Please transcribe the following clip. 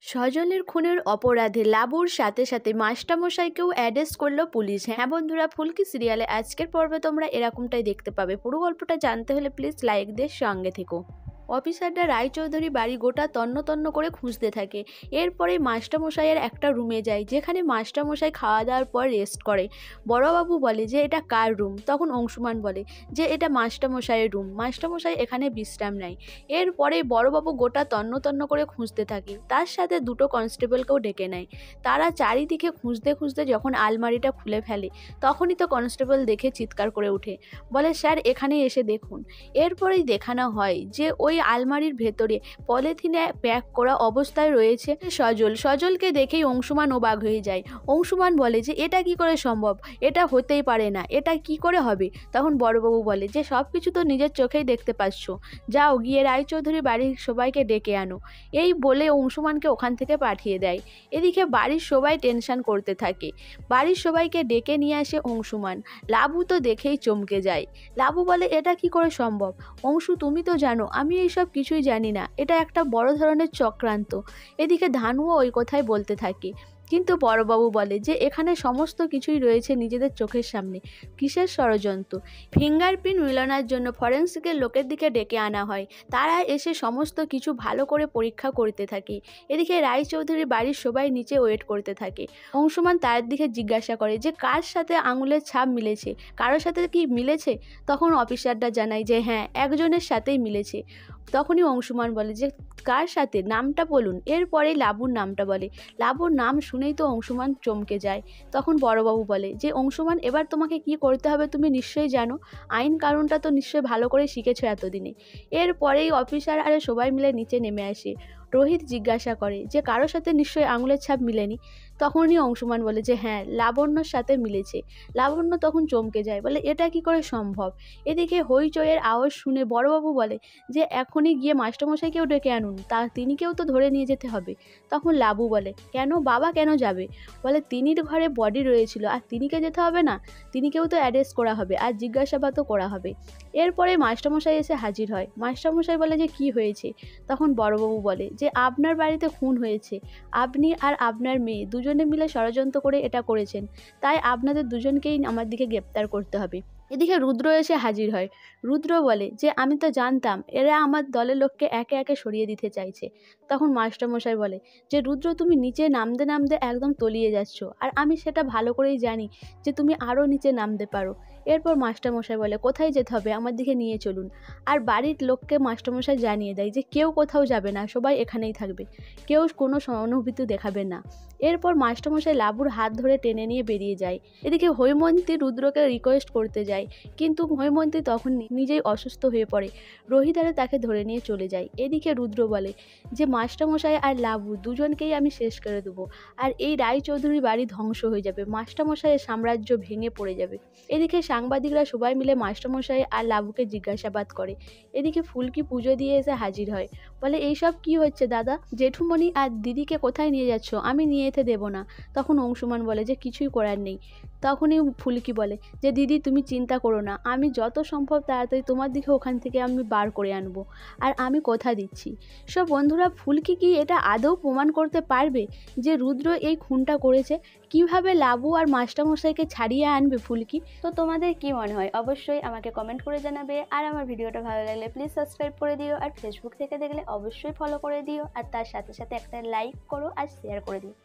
সজলের খুনের অপরাধে লাবুর সাথে সাথে মাস্টারমশাইকেও অ্যারেস্ট করলো পুলিশ। হ্যাঁ বন্ধুরা, ফুলকি সিরিয়ালে আজকের পর্বে তোমরা এরকমটাই দেখতে পাবে। পুরো গল্পটা জানতে হলে প্লিজ লাইক দিয়ে সঙ্গে থেকো। অফিসাররা রায়চৌধুরী বাড়ি গোটা তন্ন তন্ন করে খুঁজতে থাকে। এরপরে মাস্টারমশাইয়ের একটা রুমে যায়, যেখানে মাস্টারমশাই খাওয়া দাওয়ার পর রেস্ট করে। বড়বাবু বলে যে এটা কার রুম? তখন অংশুমান বলে যে এটা মাস্টারমশাইয়ের রুম, মাস্টারমশাই এখানে বিশ্রাম নেয়। এরপরে বড়বাবু গোটা তন্ন তন্ন করে খুঁজতে থাকে, তার সাথে দুটো কনস্টেবলকেও ডেকে নেয়। তারা চারিদিকে খুঁজতে খুঁজতে যখন আলমারিটা খুলে ফেলে, তখনই তো কনস্টেবল দেখে চিৎকার করে ওঠে, বলে স্যার এখানে এসে দেখুন। এরপরেই দেখানো হয় যে ওই আলমারির ভেতরে পলিথিনে প্যাক করা অবস্থায় রয়েছে সজলকে দেখেই অংশুমান অবাক হয়ে যায়। অংশুমান বলে যে এটা কি করে সম্ভব, এটা হতেই পারে না, এটা কি করে হবে? তখন বড়বাবু বলে যে সব কিছু তো নিজের চোখেই দেখতে পাচ্ছ, যাও গিয়ে রায়চৌধুরী বাড়ির সবাইকে ডেকে আনো। এই বলে অংশুমানকে ওখান থেকে পাঠিয়ে দেয়। এদিকে বাড়ির সবাই টেনশন করতে থাকে। বাড়ির সবাইকে ডেকে নিয়ে আসে অংশুমান। লাবু তো দেখেই চমকে যায়। লাবু বলে এটা কি করে সম্ভব? অংশু তুমি তো জানো আমি এইসব কিছুই জানি না, এটা একটা বড় ধরনের চক্রান্ত। এদিকে ধানুও ওই কথাই বলতে থাকে, কিন্তু বড়বাবু বলে যে এখানে সমস্ত কিছুই রয়েছে নিজেদের চোখের সামনে। কিসের ষড়যন্ত্র? ফিঙ্গারপ্রিন্ট মিলানোর জন্য ফরেন্সিকের লোকের দিকে ডেকে আনা হয়। তারা এসে সমস্ত কিছু ভালো করে পরীক্ষা করতে থাকে। এদিকে রায়চৌধুরীর বাড়ির সবাই নিচে ওয়েট করতে থাকে। অংশুমান তার দিকে জিজ্ঞাসা করে যে কার সাথে আঙুলের ছাপ মিলেছে, কারোর সাথে কি মিলেছে? তখন অফিসারটা জানায় যে হ্যাঁ একজনের সাথেই মিলেছে। তখনই অংশুমান বলে যে কার সাথে, নামটা বলুন। এরপরেই লাবুর নামটা বলে। লাবুর নাম শুনেই তো অংশুমান চমকে যায়। তখন বড়বাবু বলে যে অংশুমান এবার তোমাকে কি করতে হবে তুমি নিশ্চয়ই জানো, আইন কানুনটা তো নিশ্চয়ই ভালো করে শিখেছো এতদিনে। এরপরেই অফিসার আর সবাই মিলে নিচে নেমে আসে। রোহিত জিজ্ঞাসা করে যে কারোর সাথে নিশ্চয়ই আঙুলের ছাপ মিলেনি। তখনই অংশুমান বলে যে হ্যাঁ লাবণ্যর সাথে মিলেছে। লাবণ্য তখন চমকে যায়, বলে এটা কি করে সম্ভব? এদিকে হইচইয়ের আওয়াজ শুনে বড়বাবু বলে যে এখনই গিয়ে মাস্টারমশাইকেও ডেকে আনুন, তিনিকেও তো ধরে নিয়ে যেতে হবে। তখন লাবু বলে কেন বাবা, কেন যাবে? বলে তিনির ঘরে বডি রয়েছিল, আর তিনিকে যেতে হবে না? তিনিকেও তো অ্যারেস্ট করা হবে আর জিজ্ঞাসাবাদও করা হবে। এরপরে মাস্টারমশাই এসে হাজির হয়। মাস্টারমশাই বলে যে কি হয়েছে? তখন বড়বাবু বলে যে আপনার বাড়িতে খুন হয়েছে, আপনি আর আপনার মেয়ে দুজনে মিলে ষড়যন্ত্র করে এটা করেছেন, তাই আপনাদের দুজনকেই আমার দিকে গ্রেপ্তার করতে হবে। এদিকে রুদ্র এসে হাজির হয়। রুদ্র বলে যে আমি তো জানতাম এরা আমার দলের লোককে একে একে সরিয়ে দিতে চাইছে। তখন মাস্টারমশাই বলে যে রুদ্র তুমি নিচে নামতে নামতে একদম তলিয়ে যাচ্ছ, আর আমি সেটা ভালো করেই জানি যে তুমি আরও নিচে নামতে পারো। এরপর মাস্টারমশাই বলে কোথায় যেতে হবে, আমার দিকে নিয়ে চলুন। আর বাড়ির লোককে মাস্টারমশাই জানিয়ে দেয় যে কেউ কোথাও যাবে না, সবাই এখানেই থাকবে, কেউ কোনো সহানুভূতি দেখাবে না। এরপর মাস্টারমশাই লাবুর হাত ধরে টেনে নিয়ে বেরিয়ে যায়। এদিকে হৈমন্তী রুদ্রকে রিকোয়েস্ট করতে যায়, কিন্তু হৈমন্তী তখন নিজেই অসুস্থ হয়ে পড়ে। রোহিতারে তাকে ধরে নিয়ে চলে যায়। এদিকে রুদ্র বলে যে মাস্টারমশাই আর লাবু দুজনকেই আমি শেষ করে দেবো, আর এই রায়চৌধুরীর বাড়ি ধ্বংস হয়ে যাবে, মাস্টারমশাইয়ের সাম্রাজ্য ভেঙে পড়ে যাবে। এদিকে সাংবাদিকরা সবাই মিলে মাস্টারমশাই আর লাবুকে জিজ্ঞাসাবাদ করে। এদিকে ফুলকি পুজো দিয়ে এসে হাজির হয়, বলে এইসব কি হচ্ছে দাদা? জেঠুমণি আর দিদিকে কোথায় নিয়ে যাচ্ছ? আমি নিয়ে যেতে দেবো না। তখন অংশুমান বলে যে কিছুই করার নেই। তখনই ফুলকি বলে যে দিদি তুমি চিন্তা করো না, আমি যত সম্ভব তাড়াতাড়ি তোমার দিকে ওখান থেকে আমি বার করে আনবো, আর আমি কথা দিচ্ছি। সব বন্ধুরা, ফুলকি কি এটা আদৌ প্রমাণ করতে পারবে যে রুদ্র এই খুনটা করেছে? কিভাবে লাবু আর মাস্টারমশাইকে ছাড়িয়ে আনবে ফুলকি? তো তোমাদের কি মনে হয় অবশ্যই আমাকে কমেন্ট করে জানাবে। আর আমার ভিডিওটা ভালো লাগলে প্লিজ সাবস্ক্রাইব করে দিও, আর ফেসবুক থেকে দেখলে অবশ্যই ফলো করে দিও, আর তার সাথে সাথে একটা লাইক করো আর শেয়ার করে দিও।